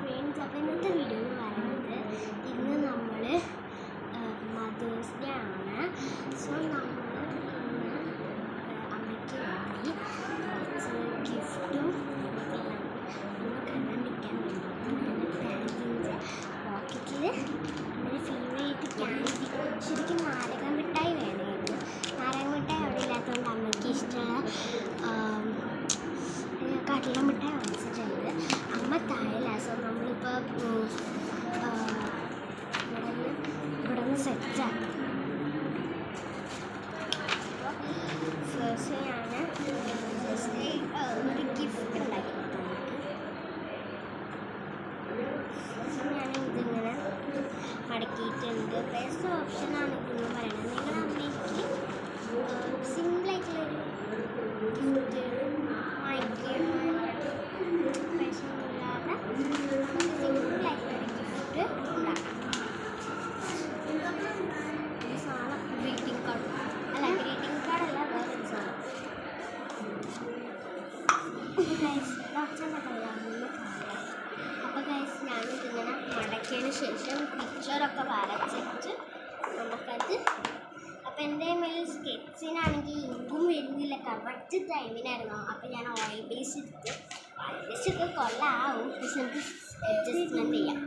Friends, അപ്പോൾ ഇന്നത്തെ video എന്ന് പറയുന്നത് ഇന്ന് നമ്മൾ മദേഴ്സ് ഡേ ആണ്. സോ നമ്മൾ ഇന്ന് അമ്മയ്ക്ക് വേണ്ടി കുറച്ച് ഗിഫ്റ്റും ഒന്ന് കണ്ടിരിക്കാൻ വേണ്ടി പാൻറ്റിൻ്റെ പോക്കറ്റിൽ ഒരു ഫേവറേറ്റ് ക്യാൻഡി, ശരിക്കും നാരങ്ങ മിഠായി വേണമായിരുന്നു. നാരങ്ങ മിഠായി അവിടെ ഇല്ലാത്തതുകൊണ്ട് അമ്മയ്ക്ക് ഇഷ്ടമുള്ള കടല മിഠായി വാങ്ങിച്ചിട്ടുണ്ട്. അമ്മ താഴെ. സോ നമ്മളിപ്പോൾ ഇവിടെ നിന്ന് സെറ്റാക്കി. ഫസ്റ്റ് ഞാൻ ഒരു ഗിഫ്റ്റ് ഉണ്ടാക്കി. ഞാൻ ഇതിങ്ങനെ മടക്കിയിട്ടുണ്ട്. ബെസ്റ്റ് ഓപ്ഷനാണ് ഇതെന്ന് പറയുന്നത്. നിങ്ങളുടെ അമ്മയ്ക്ക് സിമ്പിളായിട്ടുള്ളൊരു ഗിഫ്റ്റ് അപ്പോൾ ഗൈസ് ഞാനിതിങ്ങനെ മടക്കിയതിന് ശേഷം പിക്ചറൊക്കെ വരച്ചിട്ട് നമുക്കത്. അപ്പോൾ എൻ്റെ മേൽ സ്കെച്ചിനാണെങ്കിൽ ഇങ്കും വരുന്നില്ല, കറക്റ്റ് ടൈമിനായിരുന്നു. അപ്പോൾ ഞാൻ ഓയിൽ ബേസ് എടുത്ത് ഒക്കെ കൊള്ളാവും, പക്ഷെ നമുക്ക് അഡ്ജസ്റ്റ്മെൻറ്റ് ചെയ്യാം.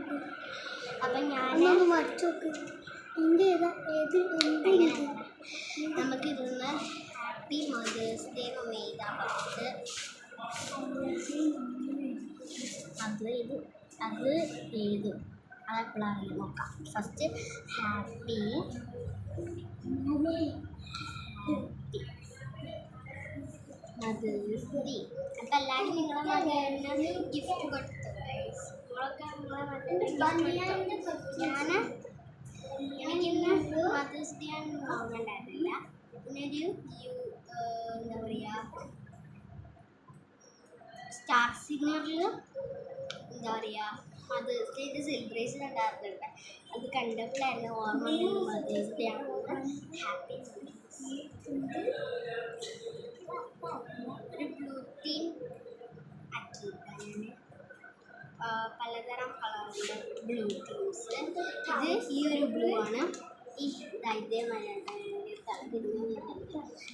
അപ്പം ഞാൻ നമുക്കിതൊന്ന് ഹാപ്പി മദേഴ്സ് ഡേ എഴുതാൻ പറ്റുന്നത്. അത് എഴുതും. അതെപ്പോഴാണ് നോക്കാം. First happy mother's day. അപ്പം എല്ലാവരും നിങ്ങളെ മകന് ഗിഫ്റ്റ് കൊടുത്തു. എനിക്കിന്ന് മദേഴ്സ് ഡേ ആണെന്ന് തോന്നണ്ടായിരുന്നില്ല. പിന്നൊരു എന്താ പറയുക, സ്റ്റാർ സിംഗറിൽ എന്താ പറയുക മദേഴ്സ് ഡേയുടെ സെലിബ്രേഷൻ ഉണ്ടായിരുന്നുണ്ട്. അത് കണ്ടപ്പോഴായിരുന്നു ഓർമ്മ മദേഴ്സ് ഡേ ആണെന്ന്. ഹാപ്പി ഒരു ബ്ലൂ തീം ആക്കിയിട്ടാണ്. പലതരം കളറിൻ്റെ ബ്ലൂ തീംസ്. ഇത് ഈ ഒരു ബ്ലൂ ആണ്. ഇതേമാതിരി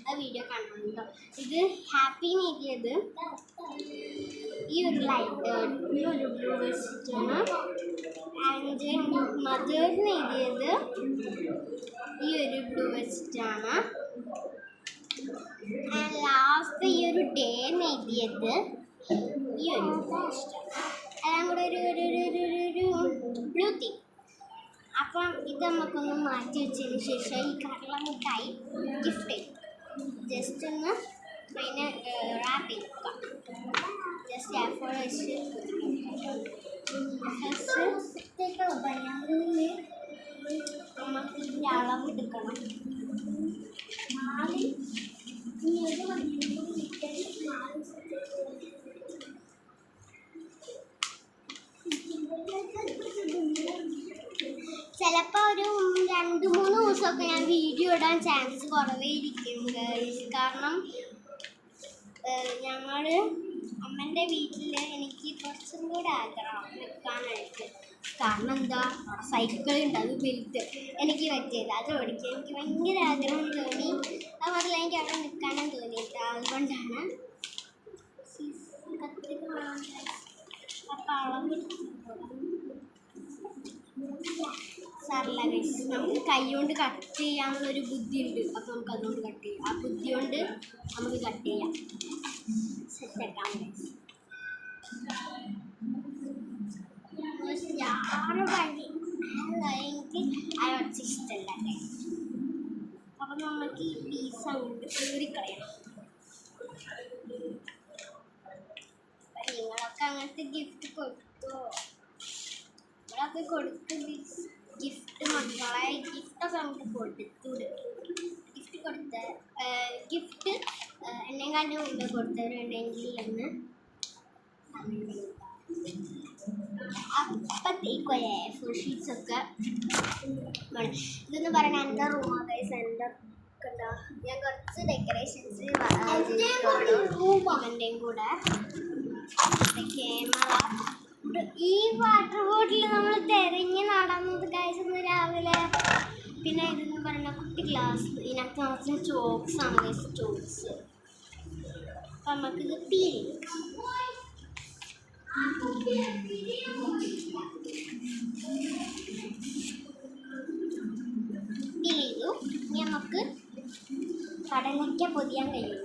ആ വീഡിയോ കണ്ടോ. ഇത് ഹാപ്പി എഴുതിയത് ഈ ഒരു ലൈറ്റ് ഈ ഒരു ബ്ലൂ വെച്ചിട്ടാണ്. ആൻഡ് മദേഴ്സിന് എഴുതിയത് ഈ ഒരു ബ്ലൂ വെച്ചിട്ടാണ്. ആൻഡ് ലാസ്റ്റ് ഈ ഒരു ഡേ എഴുതിയത് ഈ ഒരു എല്ലാം കൂടെ ഒരു ബ്ലൂ തീം. അപ്പം ഇത് നമുക്കൊന്ന് മാറ്റി വെച്ചതിന് ശേഷം ഈ കടല മിഠായി ഗിഫ്റ്റ് ചെയ്യും. ജസ്റ്റ് ഒന്ന് അതിനെ റാപ്പ് ചെയ്ത് നോക്കാം. ജസ്റ്റ് ആപ്പോൾ വെച്ച് നമുക്ക് ഇതിൻ്റെ അളവ് എടുക്കണം. ചിലപ്പോൾ ഒരു 2-3 ദിവസമൊക്കെ ഞാൻ വീഡിയോ ഇടാൻ ചാൻസ് കുറവേ ഇരിക്കും. കാരണം ഞങ്ങൾ അമ്മൻ്റെ വീട്ടിൽ എനിക്ക് കുറച്ചും കൂടെ ആഗ്രഹം നിൽക്കാനായിട്ട്. കാരണം എന്താ, സൈക്കിളുണ്ട്, അത് വലുത് എനിക്ക് പറ്റിയത്, അത് ഓടിക്കാൻ എനിക്ക് ഭയങ്കര ആഗ്രഹം തോന്നി. അത് മാത്രമല്ല എനിക്ക് അവിടെ നിൽക്കാനും തോന്നിയിട്ട്. അതുകൊണ്ടാണ് അപ്പം അളവ് സാറില്ല ഗൈസ്, നമുക്ക് കൈ കൊണ്ട് കട്ട് ചെയ്യാനുള്ളൊരു ബുദ്ധിയുണ്ട്. അപ്പോൾ നമുക്ക് അതുകൊണ്ട് കട്ട് ചെയ്യാം. ആ ബുദ്ധി കൊണ്ട് നമുക്ക് കട്ട് ചെയ്യാം. സെറ്റാക്കാം ഗൈസ്. എനിക്ക് അതൊക്കെ ഇഷ്ടമല്ല ഗൈസ്. അപ്പം നമുക്ക് ഈ പീസ് അങ്ങോട്ട് കീറിക്കളയണം. നിങ്ങളൊക്കെ അങ്ങനത്തെ ഗിഫ്റ്റ് കൊടുത്തോ? നിങ്ങളൊക്കെ കൊടുത്ത് ഗിഫ്റ്റ് മക്കളെ ഗിഫ്റ്റൊക്കെ നമുക്ക് ഗിഫ്റ്റ് ഗിഫ്റ്റ് എന്നെക്കാളും മുമ്പ് കൊടുത്തവരുണ്ടെങ്കിൽ എന്ന് അപ്പത്തേക്കൊരു ഫുൾ ഷീറ്റ്സൊക്കെ വേണം. ഇതെന്ന് പറയുന്നത് എൻ്റെ റൂമാണ് ഗൈസ്. എൻ്റെ ഞാൻ കുറച്ച് ഡെക്കറേഷൻസ് ഇവൻ്റെയും കൂടെ ക്യാമറ ഈ വാട്ടർ ബോട്ടിൽ നമ്മൾ തിരഞ്ഞ് നടന്നത് ഗൈസ് ഇന്ന് രാവിലെ. പിന്നെ ഇതെന്ന് പറയുന്ന കുട്ടി ഗ്ലാസ്, ഇതിനകത്ത് നിറച്ച് ചോക്സ് ആണ് ഗൈസ്, ചോക്സ്. അപ്പം നമുക്കിത് പീൽ ചെയ്തു. ഇനി നമുക്ക് കടലയ്ക്ക പൊതിയാൻ കഴിയും.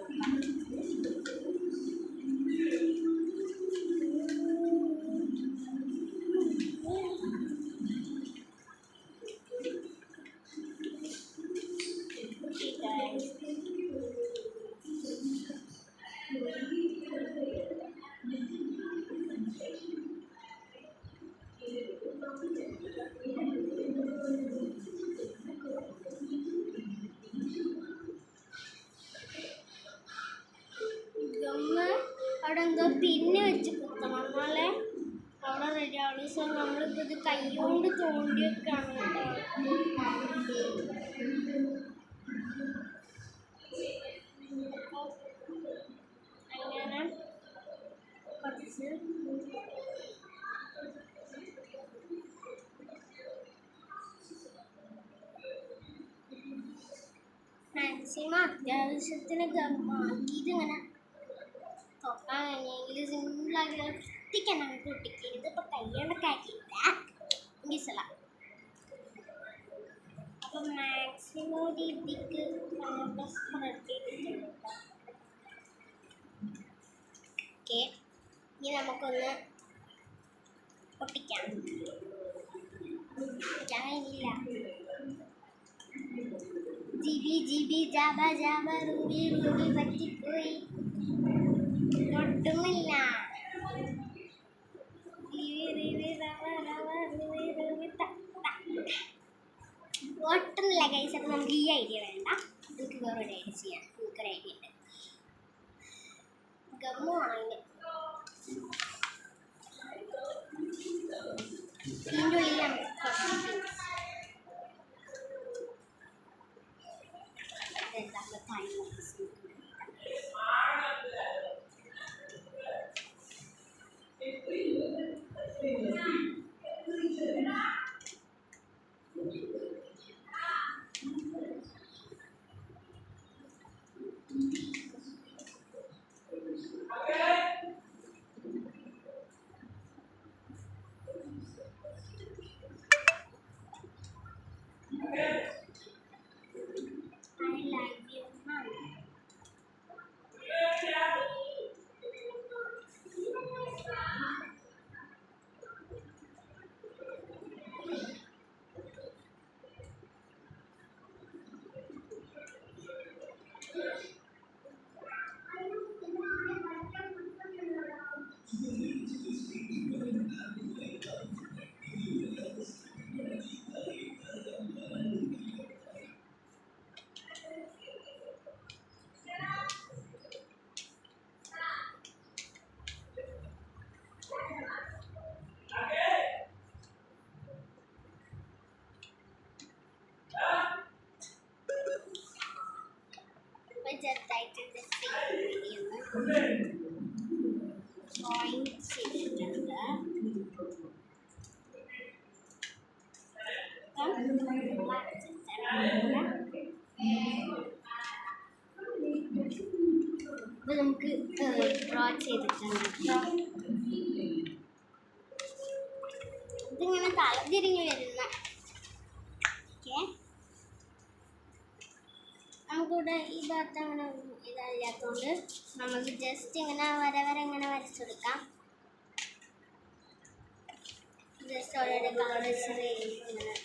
അവിടെ എന്തോ പിന്നെ വെച്ച് കുത്തണം, എന്നാലേ അവിടെ റെഡി ആവുള്ളൂ. സോ നമ്മളിപ്പോൾ ഇത് കൈകൊണ്ട് തോണ്ടി വെക്കാണ് കേട്ടോ. അങ്ങനെ കുറച്ച് മാക്സിമം അത്യാവശ്യത്തിന് ഗമ്മാക്കിയത് ഇങ്ങനെ തൊക്കാൻ കഴിഞ്ഞെങ്കിൽ സിമ്പിളാക്കി പൊട്ടിക്കണം. പൊട്ടിക്കരുത്, ഇപ്പം കൈകൊണ്ടൊക്കെ ആക്കിയില്ല മിസല. അപ്പം മാക്സിമം രീതിക്ക് സ്പ്രെഡ് ചെയ്തിട്ടുണ്ട്. ഓക്കെ, ഇനി നമുക്കൊന്ന് പൊട്ടിക്കാം. പൊട്ടിക്കാൻ കഴിഞ്ഞില്ല. ജിബി ജിബി ജാബ ജാബ റൂബി റൂബി പറ്റിപ്പോയി, ഒട്ടുമില്ല. ഒട്ടുമില്ല ഗൈസ്. അപ്പം നമുക്ക് ഈ ഐഡിയ വേണ്ട, നമുക്ക് വേറൊരു ഐഡിയ ചെയ്യാം. നമുക്കൊരു ഐഡിയ ഉണ്ട്. ഗമ്മു ആണെങ്കിൽ ഇതിൻ്റെ ഉള്ളിൽ നമുക്ക് ചെറുതായിട്ട് ഡ്രോയിങ് ചെയ്തിട്ടുണ്ട്. അപ്പോൾ നമുക്ക് ഡ്രോ ചെയ്തിട്ടുണ്ട്. ഇതിങ്ങനെ തലതിരിഞ്ഞ് വരുന്ന ഓക്കെ. നമുക്കിവിടെ ഈ ഭാഗത്ത് അങ്ങനെ ഇതല്ലാത്തതുകൊണ്ട് നമുക്ക് ജസ്റ്റ് ഇങ്ങനെ വര ഇങ്ങനെ വരച്ചെടുക്കാം. ജസ്റ്റ് ഓരോരോ കളേഴ്സ് ഇങ്ങനെ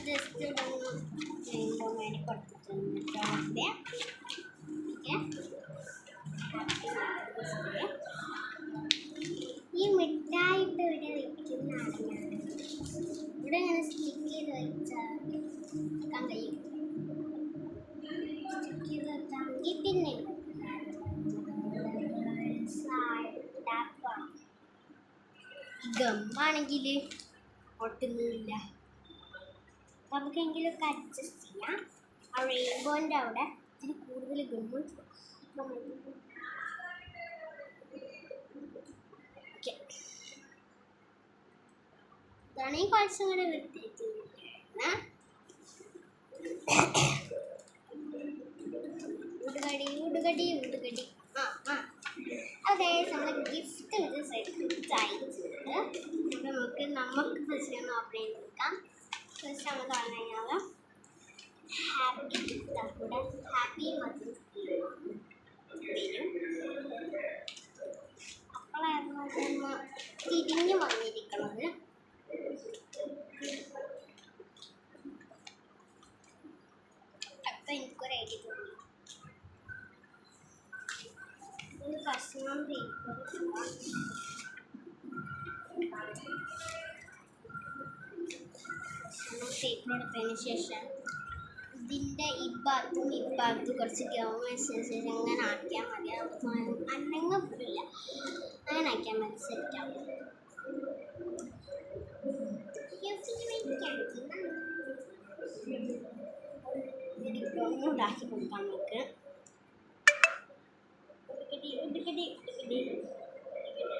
ജസ്റ്റ് റെയിൻബോ മേലെ കൊടുത്തിട്ടുണ്ട്. ഈ മിഠായിട്ട് ഇവിടെ ഇവിടെ ഇങ്ങനെ സ്റ്റിക്ക് ചെയ്ത് വെച്ചാൽ വെക്കാൻ കഴിയും. സ്റ്റിക്ക് ചെയ്ത് വെച്ചാണെങ്കിൽ പിന്നെ ഗമ്മാണെങ്കിൽ ഒട്ടുന്നില്ല. നമുക്കെങ്കിലൊക്കെ അഡ്ജസ്റ്റ് ചെയ്യാം. ആ റെയിൻബോൻ്റെ അവിടെ ഇത്തിരി കൂടുതൽ ഗമ്മ് ഓക്കെ. ഇതാണ് ഈ കുറച്ചും കൂടെ വൃത്തിയായിട്ട് ഉടുകടി. അതെ, നമ്മൾ ഗിഫ്റ്റ് ഇത് സെറ്റ് അയച്ചിട്ടുണ്ട്. അപ്പം നമുക്ക് ഫസ്റ്റ് ഒന്ന് ഓപ്പൺ ചെയ്ത് നോക്കാം. ഫസ്റ്റ് നമ്മൾ തുറന്നു കഴിഞ്ഞാൽ ഹാപ്പി മദേഴ്സ് ഡേ വരും. അപ്പോഴായിരുന്നു അതൊന്ന് തിരിഞ്ഞു വന്നിരിക്കുന്നത്. അപ്പം എനിക്കൊരു ഐഡിയ തോന്നി. ഒരു കഷ്ണം പേപ്പർ എടുത്തതിന് ശേഷം ഇതിൻ്റെ ഇഭാഗത്തും കുറച്ച് ഗവൺമെൻറ് ശേഷം അങ്ങനെ ആക്കിയാൽ മതി. അനങ്ങപ്പില്ല, അങ്ങനെ ആക്കിയാൽ മതി. സെറ്റാവും. ഉണ്ടാക്കി കൊടുക്കാം നമുക്ക്.